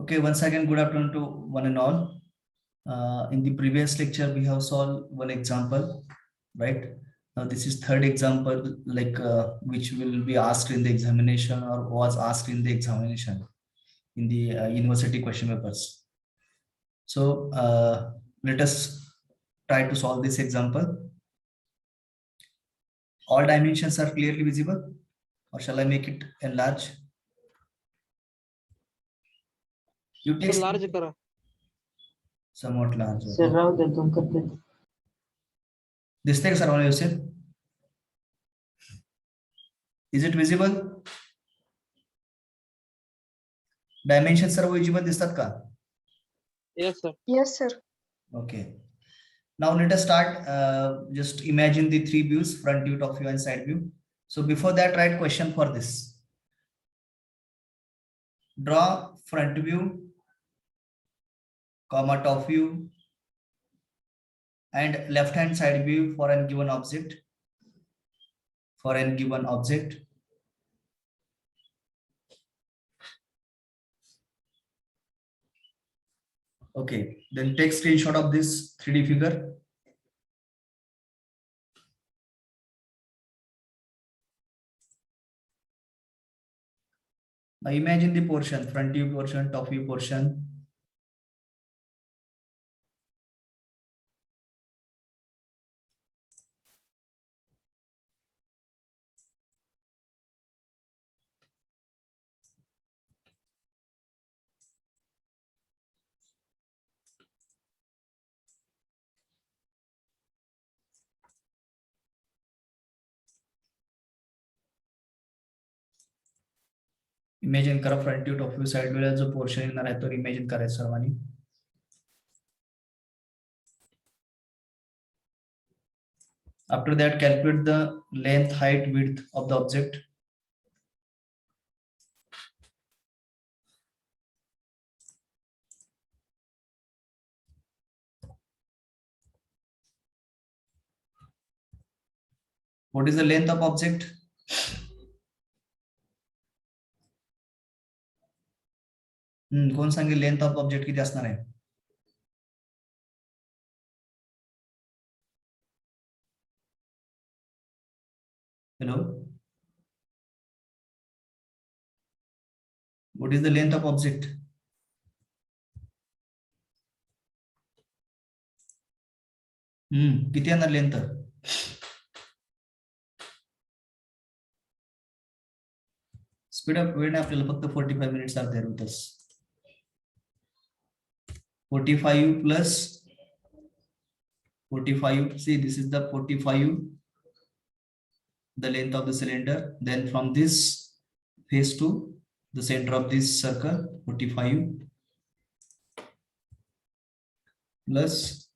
Okay, once again, good afternoon to one and all. In the previous lecture, we have solved one example, right? Now, this is third example, which will be asked in the examination or was asked in the examination in the university question papers. So let us try to solve this example. All dimensions are clearly visible, or shall I make it enlarge? You take large करा somewhat large. Sir राहू दे तुम करते दिसते का सर्वांना व्यवस्थित? Is it visible? Dimensions serve visible दिसतात का? Yes sir yes sir Okay. Now let us start. Just imagine the three views: front view, top view, and side view. So before that, write question for this. Draw front view, comma top view, and left-hand side view for an given object. For an given object. Okay. Then take screenshot of this 3D figure. Now imagine the portion: front view portion, top view portion. Imagine करा front view top view side view जो portion येणार आहे तो imagine करायचा सर्वांनी. After that, calculate the length, height, width of the object. What is the length of object? कोण सांगेल length of object किती असणार आहे? Hello. What is the length of object? किती येणार लेंथ? स्पीड अप वेळ आपल्याला फक्त 45 minutes are there with us. 45 plus 45. See, this is the 45, the length of the cylinder. Then from this face to the center of this circle, 45 plus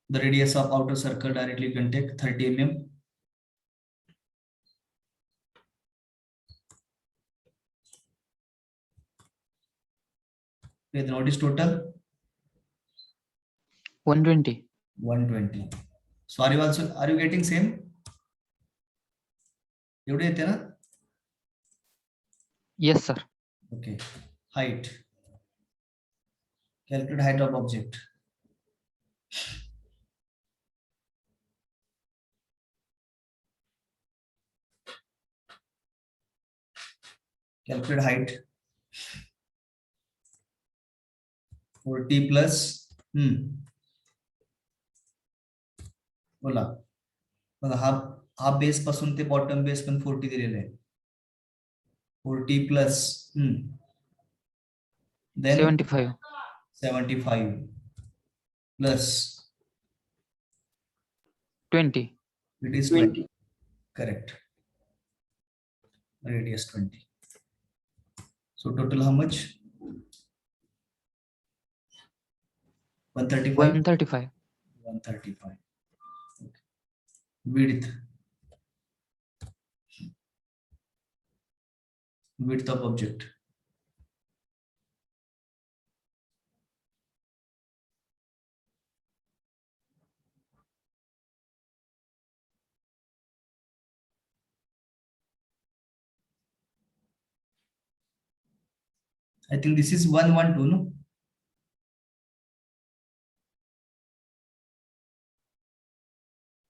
the radius of outer circle directly you can take 30 mm. Okay, then what is total? 120. 120. So are you getting same? एवढे येते ना? Yes, sir. Okay. Height. Calculate height of object. Calculate height. 40 plus बोला बघा हा base पासून ते bottom base पण 40 दिलेले आहे. 40 plus then 75. 75 plus 20. it is 20. Correct. Radius 20. So total how much? 135. 135. 135. Okay. Width. Width of object. I think this is 112, no?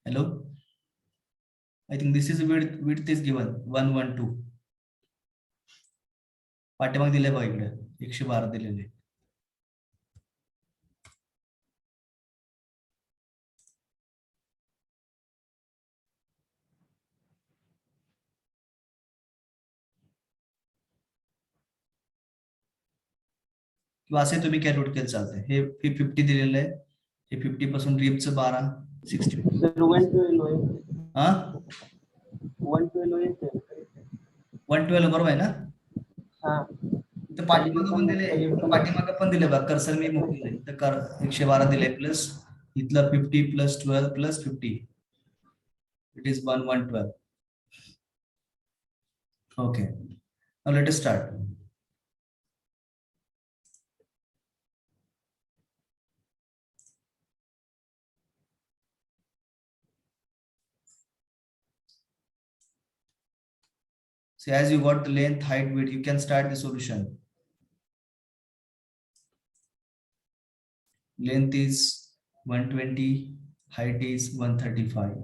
Hello? I think this is width is given 112. पाठीमाग दिले बघा इकडे 112 दिलेले. किंवा असे तुम्ही कॅल्क्युलेट केलं चालतंय. हे 50 दिलेलं आहे. हे 50 पासून रिपचं 12 60. सर 112 होईल. हा 112 होईल सर. 112 बरोबर आहे ना? हा इथं पाठीमागं पण दिले, पाठीमागं पण दिले बघा. कर्सर मी मोकळी आहे. इथं 112 दिले प्लस इथलं 50 plus 12 plus 50. It is 112. Okay. Now let us start. So as you got the length, height, width, you can start the solution. Length is 120, height is 135.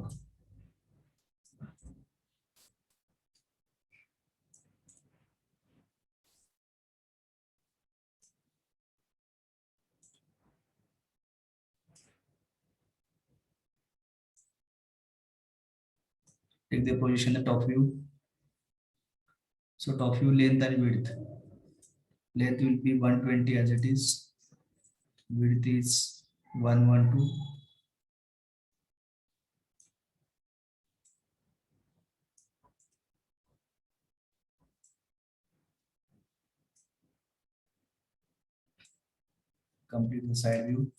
Take the position the top view. So top view length and width. Length will be 120 as it is. Width is 112. Complete the side view.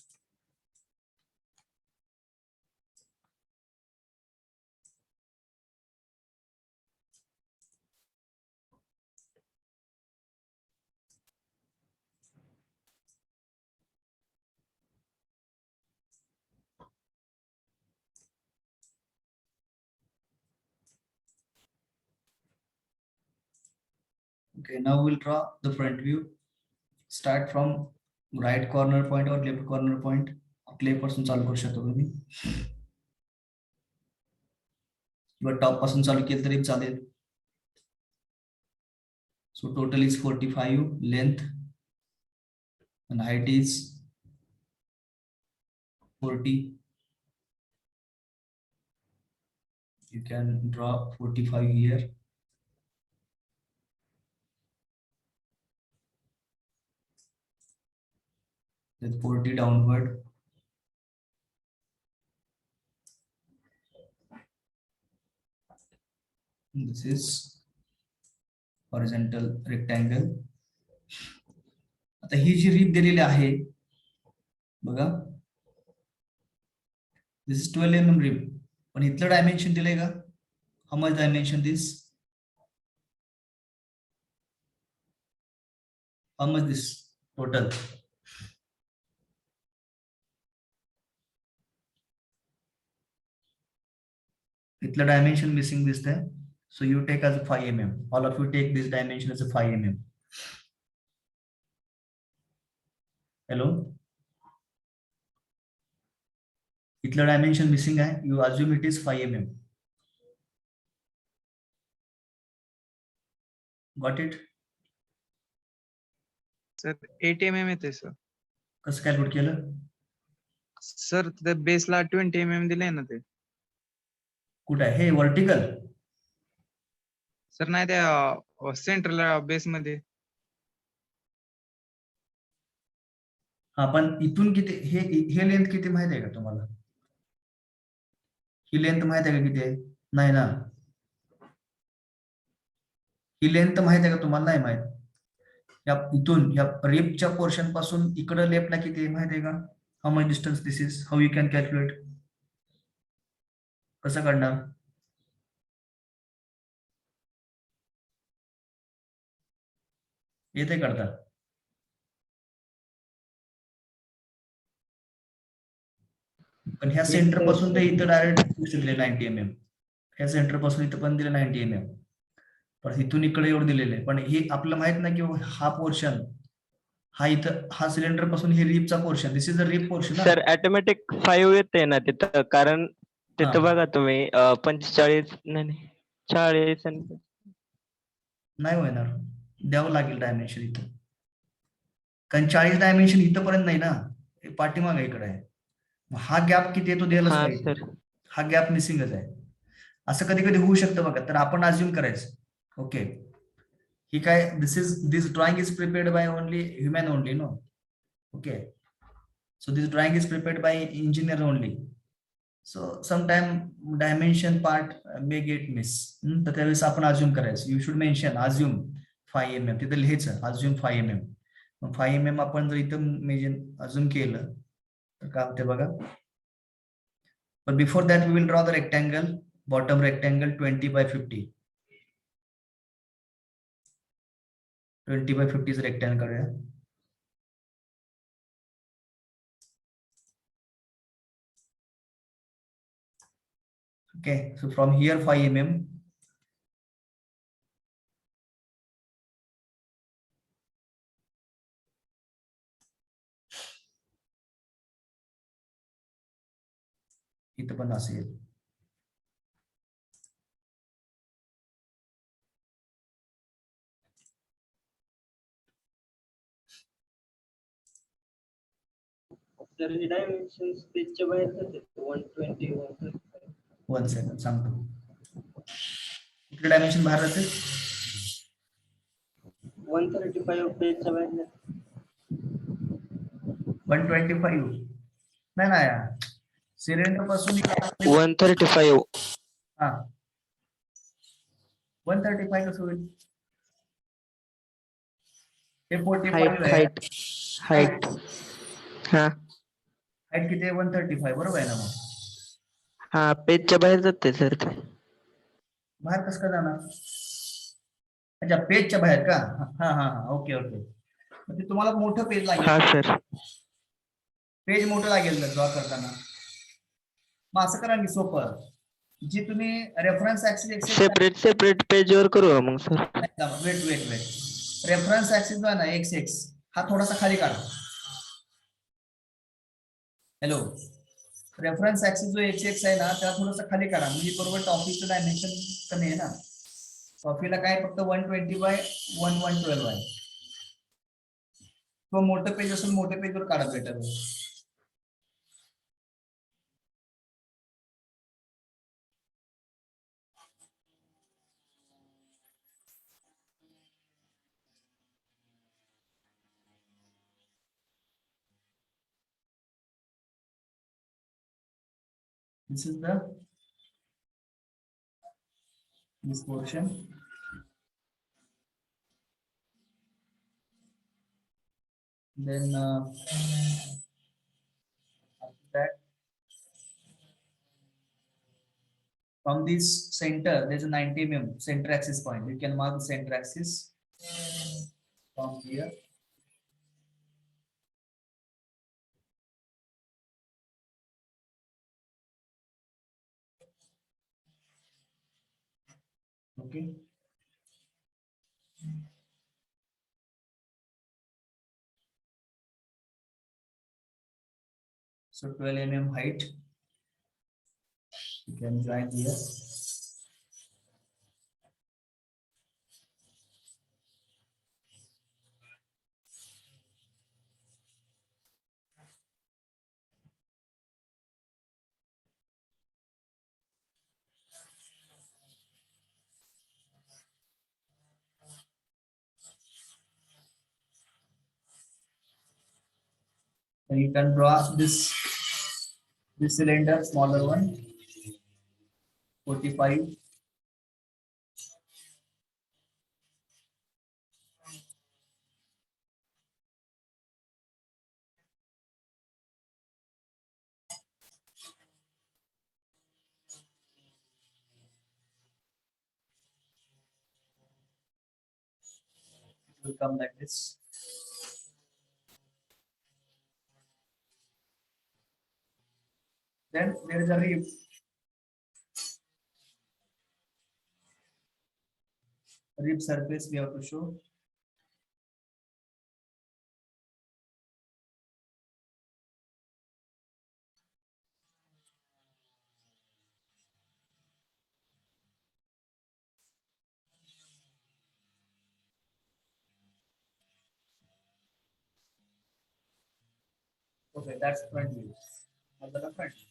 Okay, now we'll draw the front view. Start from right corner point or left corner point. कुठल्याही पासून चालू करू शकतो तुम्ही. किंवा top पासून चालू केलं तरी चालेल. So total is 45 length and height is 40. You can draw 45 here. Then 40 downward. And this is horizontal rectangle. आता ही जी रीप दिलेली आहे बघा, this is 12 mm रीप, पण इथलं डायमेन्शन दिलंय का? How much dimension this? How much this total? इथलं dimension missing दिसतंय. So you take as a 5 mm. All of you take this dimension as a 5 mm. Hello? इथलं dimension missing आहे. You assume it is 5 mm. Got it? Sir 8 mm येते sir. कसं calculate केलं? Sir त्या बेसला 20 mm दिले ना ते. कुठं आहे हे वर्टिकल? सर नाही त्या सेंटरला बेस मध्ये. हा पण इथून किती, हे लेंथ किती माहिती आहे का तुम्हाला? ही लेंथ माहिती आहे का किती आहे? नाही ना. ही लेंथ माहिती आहे का तुम्हाला? नाही माहित. या इथून या रिपच्या पोर्शन पासून इकडे लेफ्टला किती आहे माहिती आहे का? How much distance this is? How you can calculate? कसं काढणार? येते करता? पण ह्या सेंटर पासून ते इथं डायरेक्ट दिले 90 mm. ह्या सेंटर पासून इथं पण दिले 90 mm. पण इथून इकडे एवढं दिलेलं आहे. पण हे आपलं माहित नाही की हा पोर्शन हा इथं हा सिलेंडर पासून हे रिपचा पोर्शन, this is the rib portion ना. सर ऑटोमॅटिक 5 येते ना तिथं, कारण तिथं हा. बघा तुम्ही 45 नाही 40 आणि नाही होणार, द्यावं लागेल डायमेन्शन इथं, कारण 40 डायमेन्शन इथंपर्यंत नाही ना, हे पाठीमागे इकडे आहे. मग हा गॅप किती आहे तो द्यायलाच हा पाहिजे. सर. हा गॅप मिसिंगच आहे. असं कधी कधी होऊ शकतं बघा, तर आपण अज्युम करायचं ओके ही काय, this drawing is prepared by only human only no. Okay, so this drawing is prepared by engineer only, so sometime dimension part may get miss. तर त्यावेळेस आपण अज्युम करायचं, you should mention assume 5 mm, तिथे लिहायचं assume 5 mm. मग 5 mm आपण जर इथं major assume केलं तर काय होते बघा. but before that we will draw the rectangle, bottom rectangle 20 by 50, 20 by 50 चं rectangle करूया. Okay, so from here 5 mm, इथं पण असेल. सर हे डायमेन्शन पेजच्या बाहेर जाते 120 135. 1 सेकंड सांगतो, कुठले डायमेन्शन बाहेर जाते. 135 पेजच्या बाहेर जाते. 125 नाही ना यार, सिलेंडर पासून 135 हा 135 कसं होईल, हे 45 आहे. हाईट हाईट हा हाईट किती आहे, 135 बरोबर आहे ना. मग हा पेजच्या बाहेर जाते सर ते. बाहेर कसं काय जाणार, अच्छा पेजच्या बाहेर का, हा हा हा ओके ओके. ते तुम्हाला मोठं पेज लागेल, हा सर. पेज मोठं लागेल ड्रॉ करताना. मग असं करा की सोपं, जी तुम्ही रेफरन्स ऍक्सिस सेपरेट पेजवर करू का मग sir. Wait wait wait, reference axis जो आहे ना एक्स एक्स, हा थोडासा खाली काढा. हॅलो, रेफरन्स ऍक्सिस जो एक्स एक्स आहे ना त्याला थोडंसं खाली काढा, म्हणजे बरोबर टॉपिकचं डायमेन्शन कमी आहे ना. टॉपिकला काय फक्त 120 बाय 1112 आहे. तो मोठं पेज असून मोठ्या पेजवर काढा better. This is this portion. Then after that, from this center, there's a 90 mm center axis point. You can mark the center axis from here. Okay. So 12 mm height. You can join here. And you can draw this cylinder, smaller one, 45. It will come like this. Then there is a rib. Rib surface we have to show. Okay, that's front view. मतलब front view.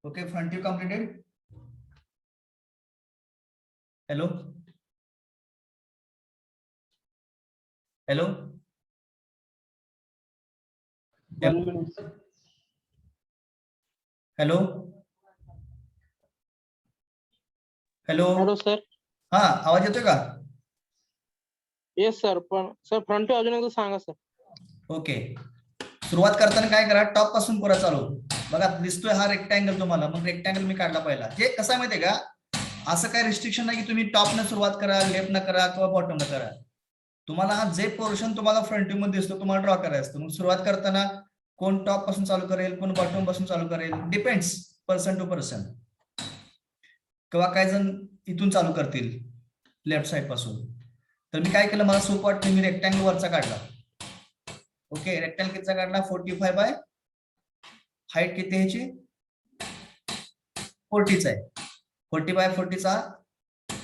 Okay, front view completed. Hello. Hello. 1 minute, sir. Hello. Hello. Hello sir. हा, आवाज येतोय का? Yes sir, पण sir front अजून एकदा सांगा sir. Okay, सुरुवात करताना काय करा, टॉप पासून पुरा चालू. बघा दिसतोय हा रेक्टँगल तुम्हाला, मग रेक्टँगल मी काढला पहिला. जे कसं आहे माहितीये का, असं काय रिस्ट्रिक्शन नाही की तुम्ही टॉप न सुरुवात करा, लेफ्ट न करा किंवा बॉटम न करा. तुम्हाला हा जे पोर्शन तुम्हाला फ्रंट व्ह्यू मध्ये दिसतो तुम्हाला ड्रॉ करायचं असतं. मग सुरुवात करताना कोण टॉप पासून चालू करेल, कोण बॉटम पासून चालू करेल, डिपेंड्स पर्सन टू पर्सन. किंवा काही जण इथून चालू करतील लेफ्ट साइड पासून. तर मी काय केलं, मला सोपं वाटतं, मी रेक्टँगल वरचा काढला. ओके, रेक्टँगल कितीचा काढला, 45 बाय हाईट किती ह्याची 40 आहे. 40 बाय 40 चा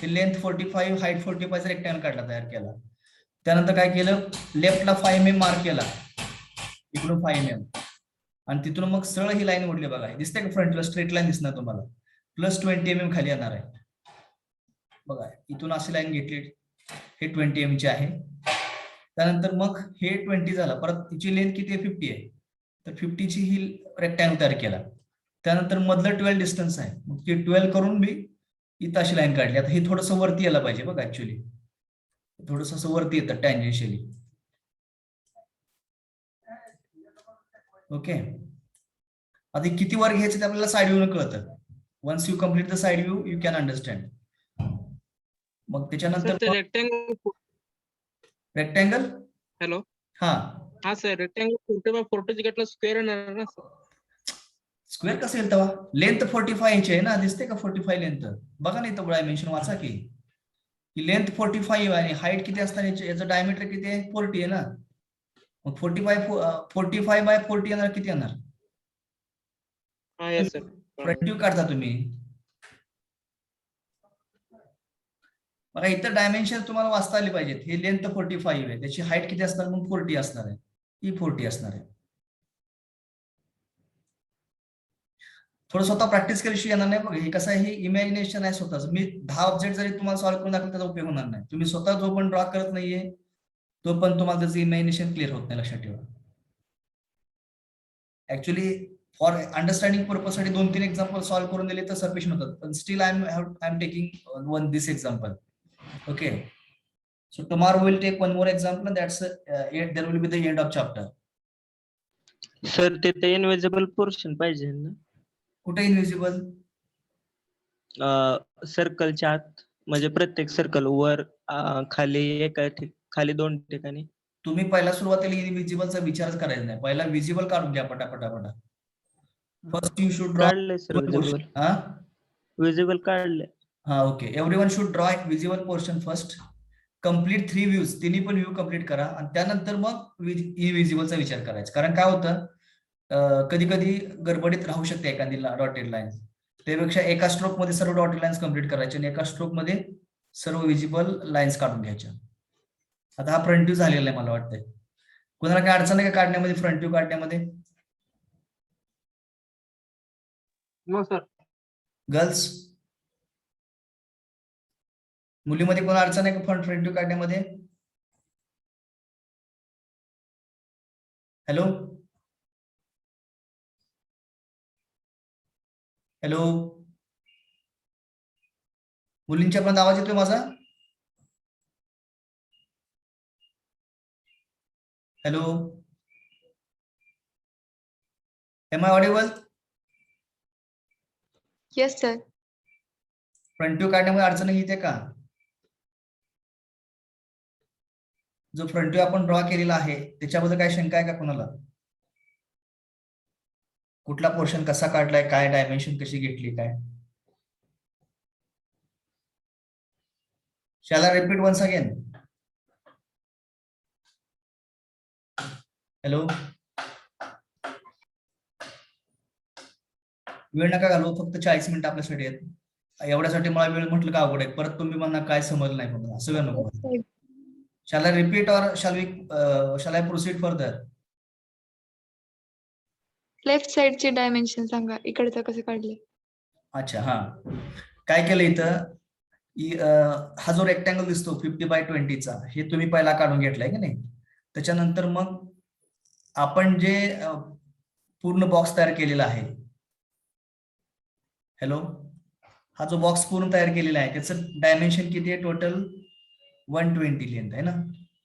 लेंथ 45, हाईट 45 चा रेक्टँगल काढला, तयार केला. त्यानंतर काय केलं, लेफ्टला 5 mm मार्क केला, इकडून 5 mm, आणि तिथून मग सरळ ही लाईन ओढली. बघा दिसते का, फ्रंटला स्ट्रेट लाईन दिसणार तुम्हाला, प्लस 20 mm खाली येणार आहे. बघा इथून अशी लाईन घेतली, हे 20 mm ची आहे. त्यानंतर मग हे 20 झाला, परत तिची लेंथ किती आहे 50 आहे, तर 50 ची ही रेक्टँगल तयार केला. त्यानंतर मधलं 12 डिस्टन्स आहे, मग ते 12 करून मी इथं अशी लाईन काढली. आता हे थोडंसं वरती यायला पाहिजे. बघा ऍक्च्युली थोडस असं वरती येतं टँजेन्शियली. ओके, आता किती वर घ्यायचं ते आपल्याला साइड व्ह्यू कळतं. Once you complete the side view you can understand. मग त्याच्यानंतर रेक्टँगल. हॅलो. हा सर, रेक्टँगल 40 बाय 40 घेतला, स्क्वेअर येणार ना सर? स्क्वेअर कसं येईल तेव्हा, लेंथ 45 इंच आहे ना, दिसते का 45 लेंथ. बघा नाही तर डायमेन्शन वाचा की, लेंथ 45 आहे आणि हाईट किती असणार, याचं डायमीटर किती आहे 40 आहे ना. मग 45 बाय 40 येणार, किती येणार. फ्रंट व्ह्यू काढता तुम्ही. बघा इथं डायमेन्शन तुम्हाला वाचता आली पाहिजेत. हे लेंथ 45 आहे, त्याची हाईट किती असणार, मग 40 असणार आहे, ही 40 असणार आहे. थोडं स्वतः प्रॅक्टिस केल्याशिवाय येणार नाही. बघा हे कसं आहे, हे इमॅजिनेशन आहे स्वतःच. मी 10 ऑब्जेक्ट जरी तुम्हाला सॉल्व्ह करून दाखवलं त्याचा उपयोग होणार नाही. तुम्ही स्वतः जो पण ड्रॉ करत नाहीये तो पण तुम्हाला त्याचं इमॅजिनेशन क्लिअर होत नाही, लक्षात ठेवा. ऍक्च्युली फॉर अंडरस्टँडिंग पर्पज साठी 2-3 एक्झाम्पल सॉल्व्ह करून दिले तर सफिशियंट होतात, पण still I am taking this example. Okay, so tomorrow will take one more example, that's there will be the end of chapter. Sir तिथे इनविजिबल पोर्शन पाहिजे ना, कुठे इनविजिबल, सर्कलच्या आत, म्हणजे प्रत्येक सर्कल वर खाली एका खाली 2 ठिकाणी. तुम्ही पहिला सुरुवातीला इनविजिबलचा विचारच करायचा नाही, पहिला विजिबल काढून घ्या पटापटा. First you should draw. काढले सर विजिबल. विजिबल काढले. हा okay, everyone should draw visible portion first. Complete 3 views, तिन्ही पण व्ह्यू कंप्लीट करा, आणि त्यानंतर मग इनविजिबलचा विचार करायचा. कारण काय होतं, कधी कधी गडबडीत राहू शकते एखादी डॉटेड लाईन. त्यापेक्षा एका स्ट्रोक मध्ये सर्व डॉटेड लाईन्स कंप्लीट करायचे आणि एका स्ट्रोक मध्ये सर्व विजिबल लाईन्स काढून घ्यायच्या. आता हा फ्रंट व्ह्यू झालेला आहे मला वाटतंय. कोणाला काय अडचण आहे का काढण्यामध्ये, फ्रंट व्ह्यू काढण्यामध्ये? No sir. गर्ल्स, मुलीमध्ये कोणा अडचण आहे का फ्रंट व्ह्यू काढण्यामध्ये? हॅलो हॅलो, मुलींच्या पर्यंत आवाज येतोय माझा? Hello, am I audible? Yes, sir. Front view काढण्यामध्ये अडचण येते का? जो फ्रंट व्ह्यू आपण ड्रॉ केलेला आहे त्याच्याबद्दल काय शंका आहे का कोणाला? कुठला पोर्शन कसा काढलाय, काय डायमेन्शन कशी घेतली, काय? Shall I repeat once again? Hello, वेळ नका घालू, फक्त 40 मिनिटं आपल्यासाठी आहेत. एवढ्यासाठी मला वेळ म्हटलं का अवघड आहे, परत तुम्ही म्हणा काय समजलं नाही म्हणून, असं का नको. Yes, sir. Shall I repeat or shall I proceed further? Left side चे डायमेन्शन सांगा, इकडचं कसं काढले. अच्छा, हा काय केलं इथं, हा जो रेक्टँगल दिसतो 50/20 चा, हे तुम्ही पहिला काढून घेतलाय की नाही. त्याच्यानंतर मग आपण जे पूर्ण बॉक्स तयार केलेला आहे, हॅलो, हा जो बॉक्स पूर्ण तयार केलेला आहे त्याचं डायमेन्शन किती आहे टोटल? 120 लेंथ आहे ना.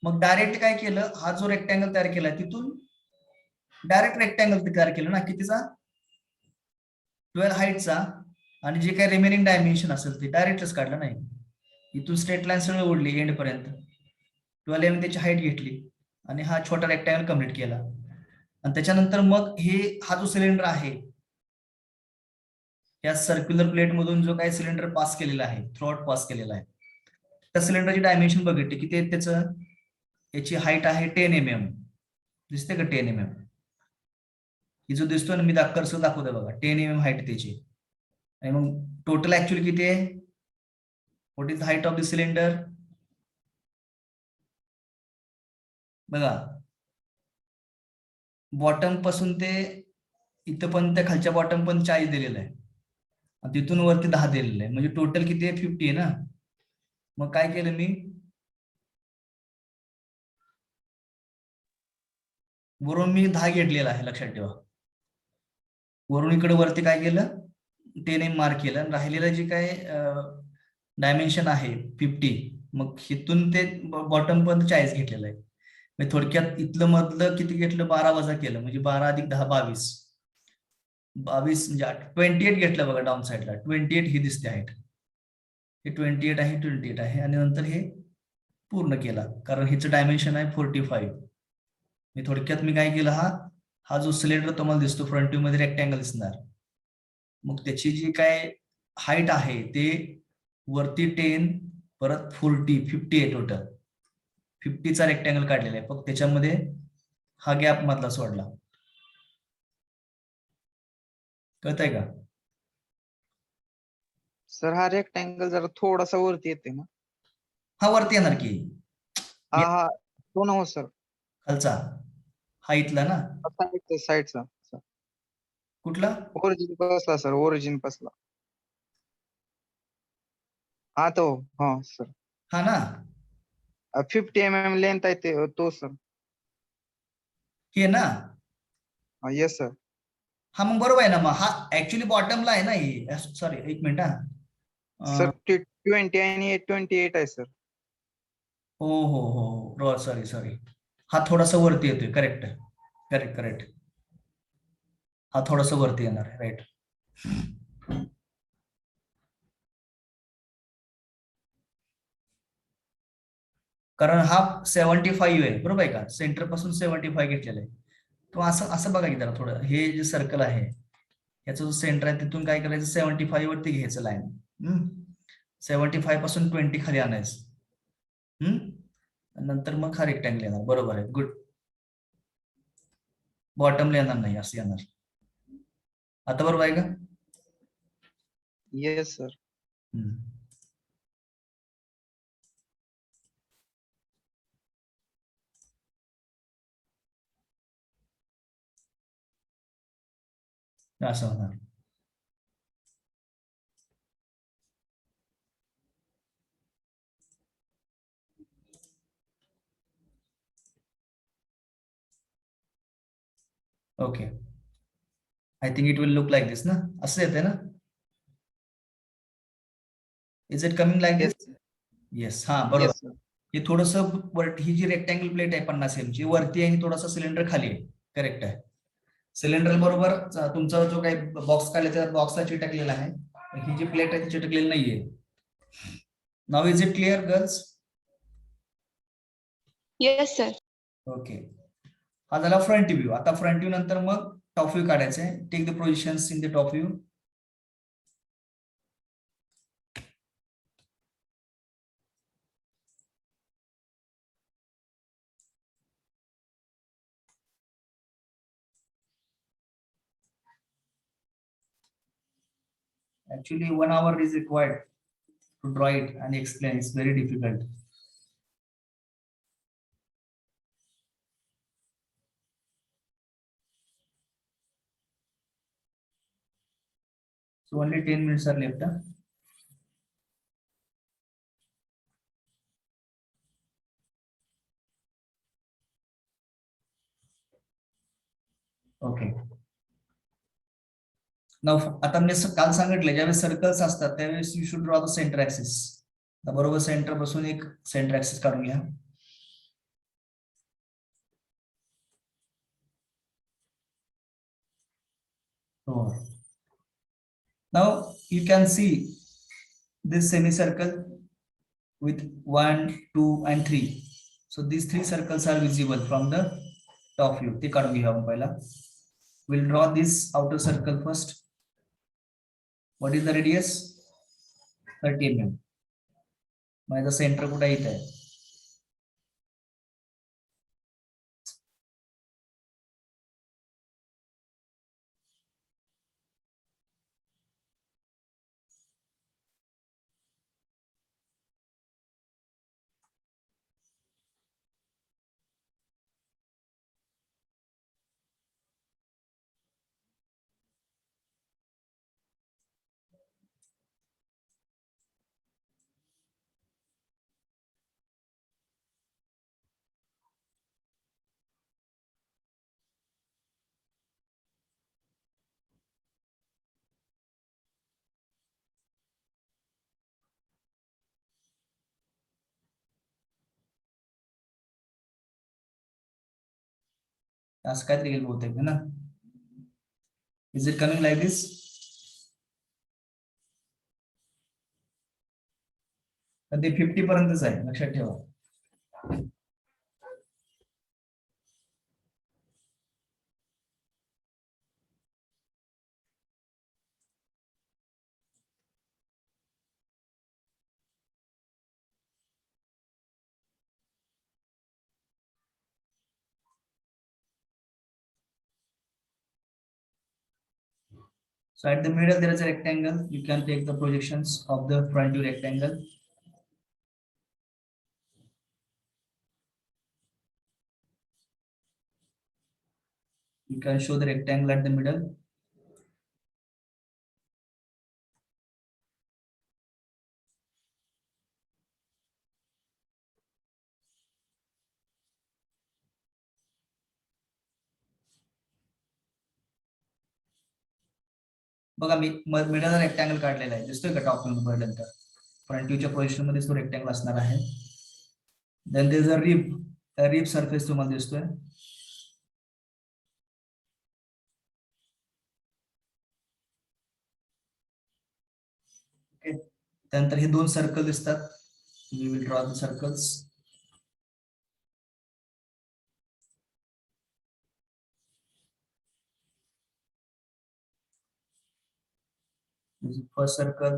मग डायरेक्ट काय केलं, हा जो रेक्टँगल तयार केलाय तिथून डायरेक्ट रेक्टँगल तयार केलं ना, कितीचा? 12 हाईटचा, आणि जे काही रिमेनिंग डायमेन्शन असेल ते डायरेक्टच काढलं नाही. इथून स्ट्रेट लाईन सगळं ओढली एंड पर्यंत, 12 एम त्याची हाईट घेतली आणि हा छोटा रेक्टँगल कम्प्लीट केला. आणि त्याच्यानंतर मग हा जो सिलेंडर आहे, या सर्क्युलर प्लेट मधून जो काही सिलेंडर पास केलेला आहे, थ्रॉट पास केलेला आहे, त्या सिलेंडरची डायमेन्शन बघितली किती आहे त्याचं. याची हाईट आहे 10 mm, दिसते का 10 mm? ही जो दिसतोय ना, मी कर्सर दाखवतोय बघा, 10 mm हाईट त्याची. आणि मग टोटल ऍक्च्युअली किती आहे? What is the height of the cylinder? बघा, बॉटम पासून ते इथं पण, त्या खालच्या बॉटम पण 40 दिलेलं आहे, तिथून वरती 10 दिलेलं आहे, म्हणजे टोटल किती आहे? 50 आहे ना. मग काय केलं मी, वरून मी 10 घेतलेला आहे, लक्षात ठेवा. वरून इकडे वरती काय केलं, 10 mm मार्क केलं, आणि राहिलेलं जे काय डायमेन्शन आहे 50, मग इथून ते बॉटम पर्यंत 40 घेतलेलं आहे. म्हणजे थोडक्यात इथलं मधलं किती घेतलं, 12 वजा केलं, म्हणजे 12 + 10 22. 22 म्हणजे 28 घेतलं बघा डाऊन साईडला, 28 ही दिसते हाईट, हे 28 आहे, 28 आहे. आणि नंतर हे पूर्ण केला, कारण ह्याचं डायमेन्शन आहे 45. मी थोडक्यात मी काय केलं, हा जो सिलेंडर तुम्हाला दिसतो फ्रंट व्ह्यू मध्ये रेक्टँगल दिसणार, मग त्याची जी काय हाईट आहे ते वरती 10 परत 40 50 आहे, टोटल 50चा रेक्टँगल काढलेला आहे. फक्त त्याच्यामध्ये हा गॅप मधला सोडला. कळतंय का? सर हा रेक्टँगल जरा थोडासा वरती येते ना. हा वरती येणार की, हा हा तो ना हो सर, खालचा हा इथला ना, साईडचा कुठला? ओरिजिन बसला सर, ओरिजिन बसला. हा तो, हा सर, हा ना, 50 mm लेंथ आहे ते, तो सर. हे ना, येस सर. हा मग बरोबर आहे ना. मग हा ऍक्च्युली बॉटमला आहे ना, ही सॉरी एक मिनिट, सर 20 आणि 28 आहे सर. हो, सॉरी, हा थोडासा वरती येतोय, करेक्ट करेक्ट, हा थोडासा वरती येणार आहे, राईट. कारण हा 75 आहे, बरोबर आहे का, सेंटर पासून 75 घेतलेला आहे. तो असं बघा की जरा थोडं, हे जे सर्कल आहे याचा जो सेंटर आहे तिथून काय करायचं, 75 वरती घ्यायचं लाईन, 75 पासून 20 खाली आणायचं, नंतर मग हा रेक्टँगल येणार, बरोबर आहे, गुड. बॉटमला येणार नाही, असं येणार. आता बरोबर आहे का? Yes sir. असं होणार. Okay, I think it will look like this ना, असं येते ना. Is it coming like Yes, this? Yes, हा बरोबर. yes, sir. ही थोडस ही जी रेक्टँगल प्लेट आहे 50 एम ची वरती आहे, ही थोडासा सिलेंडर खाली आहे. करेक्ट आहे. सिलेंडर बरोबर तुमचा जो काही बॉक्स काढला त्या बॉक्सला चिटकलेला आहे. ही जी प्लेट आहे ती चिटकलेली नाहीये. Now is it clear girls? Yes sir. Okay, हा झाला फ्रंट व्ह्यू. आता फ्रंट व्ह्यू नंतर मग टॉप व्ह्यू काढायचे. Take the positions in the top view. Actually, 1 hour is required to draw it and explain. It's very difficult. So only 10 minutes are left. Huh? Okay. Now, आता मी काल सांगितले ज्यावेळेस circles असतात त्यावेळेस you should draw the centre axis. बरोबर centre बसून एक centre axis काढून घ्या. Now you can see this semicircle with 1, 2 and 3. So these 3 circles are visible from the top view. ते काढून घ्या आपण पहिला. We'll draw this outer circle first. What is the radius? 30 mm. माझा सेंटर कुठे इथे आहे. असं काहीतरी येईल बहुतेक है ना. Is it coming like this? ते 50 पर्यंतच आहे, लक्षात ठेवा. So at the middle there is a rectangle. You can take the projections of the front view rectangle. You can show the rectangle at the middle. बघा मी middle rectangle काढलेला आहे, दिसतोय का टॉप व्ह्यू नंतर. फ्रंट व्ह्यूच्या पोझिशन मध्ये तो रेक्टँगल असणार आहे. Then there is a rib surface तुम्हाला दिसतोय. ओके, त्यानंतर हे 2 सर्कल दिसतात. We will draw the circles. This is first circle.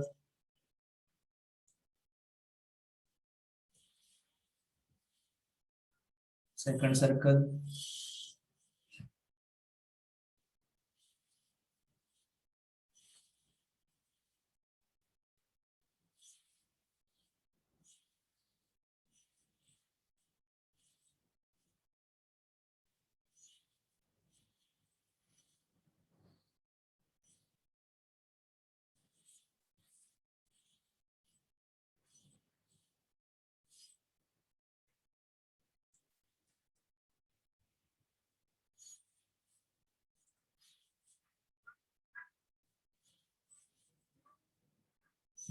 Second circle.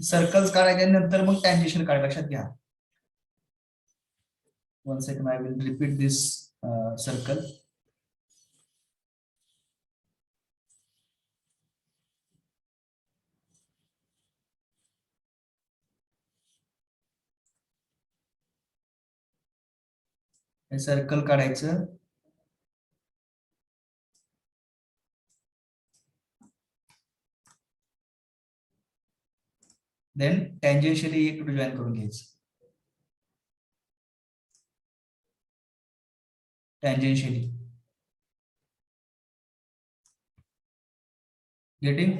सर्कल्स काढायच्यानंतर मग टँजेन्शियल काढ, लक्षात घ्या. 1 second, I will repeat this circle. हे सर्कल काढायचं. देन टँजेन्शियली एक जॉईन करून घ्यायचं. टँजेन्शियली getting?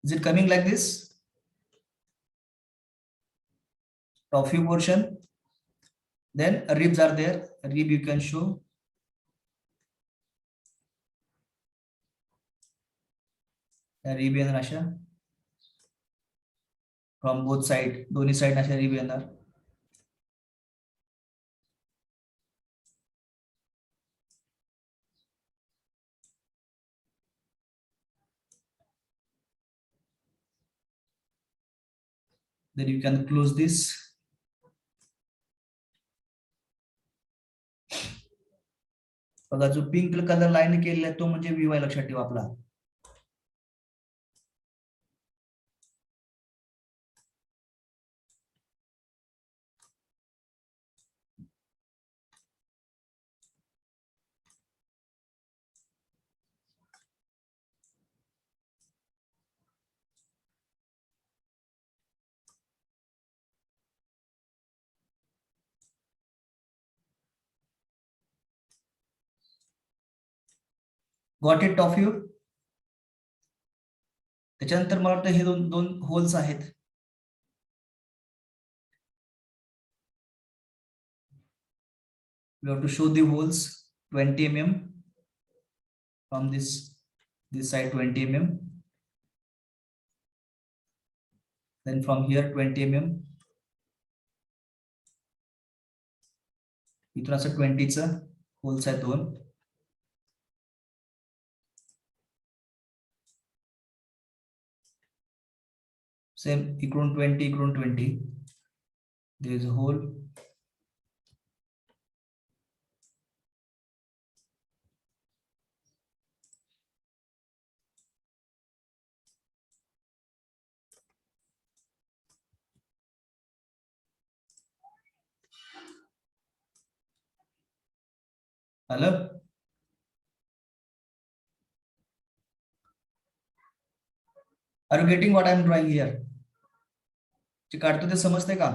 Is it coming like this? Top view portion. Then ribs are there. Rib you can show. Rib येणार अशा from both side, दोन्ही side अशा rib येणार. Then you can close this. बघा जो पिंक कलर लाईन केलेला आहे तो म्हणजे VY, लक्षात ठेवा आपला. Got it top view. त्याच्यानंतर मला वाटतं हे दोन दोन होल्स आहेत. We have to show the holes 20 mm from this side 20 mm. Then from here 20 mm. इथून असं 20 चं होल्स आहेत दोन. सेम इकडून 20, इकडून 20. There is a hole. Hello? Are you getting what I am drawing here? जे काढतो ते समजते का?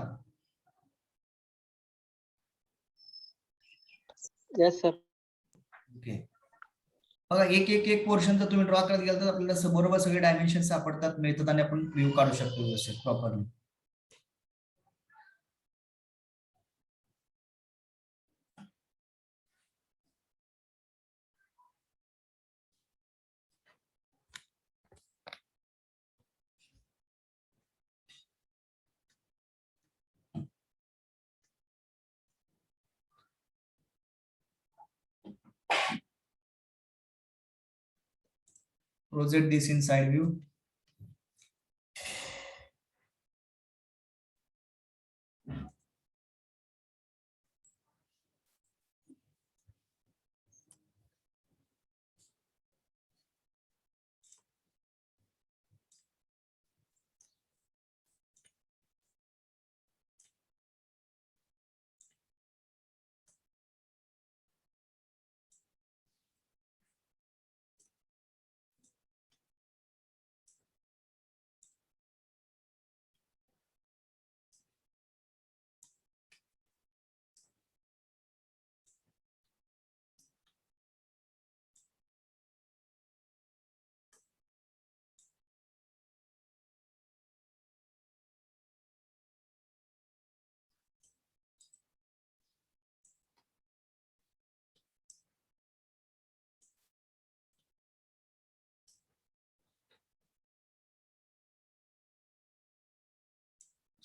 Yes, sir. ओके. बघा एक पोर्शन जर तुम्ही ड्रॉ करत गेला तर आपल्याला बरोबर सगळे डायमेन्शन सापडतात, मिळतात आणि आपण व्ह्यू काढू शकतो व्यवस्थित properly. Project this in side view.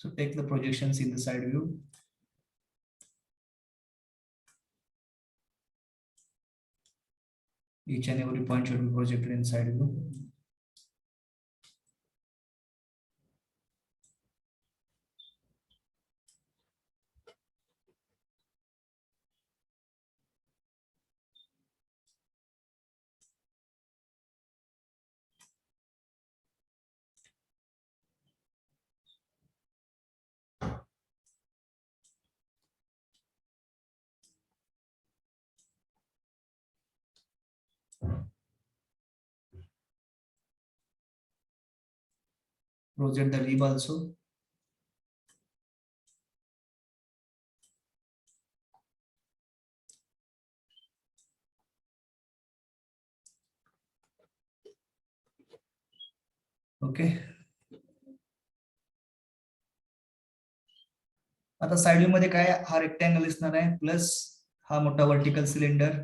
So take the projections in the side view. Each and every point should be projected in side view. Project the rib also. Okay, आता side view मध्ये काय हा rectangle दिसणार आहे plus हा मोठा vertical cylinder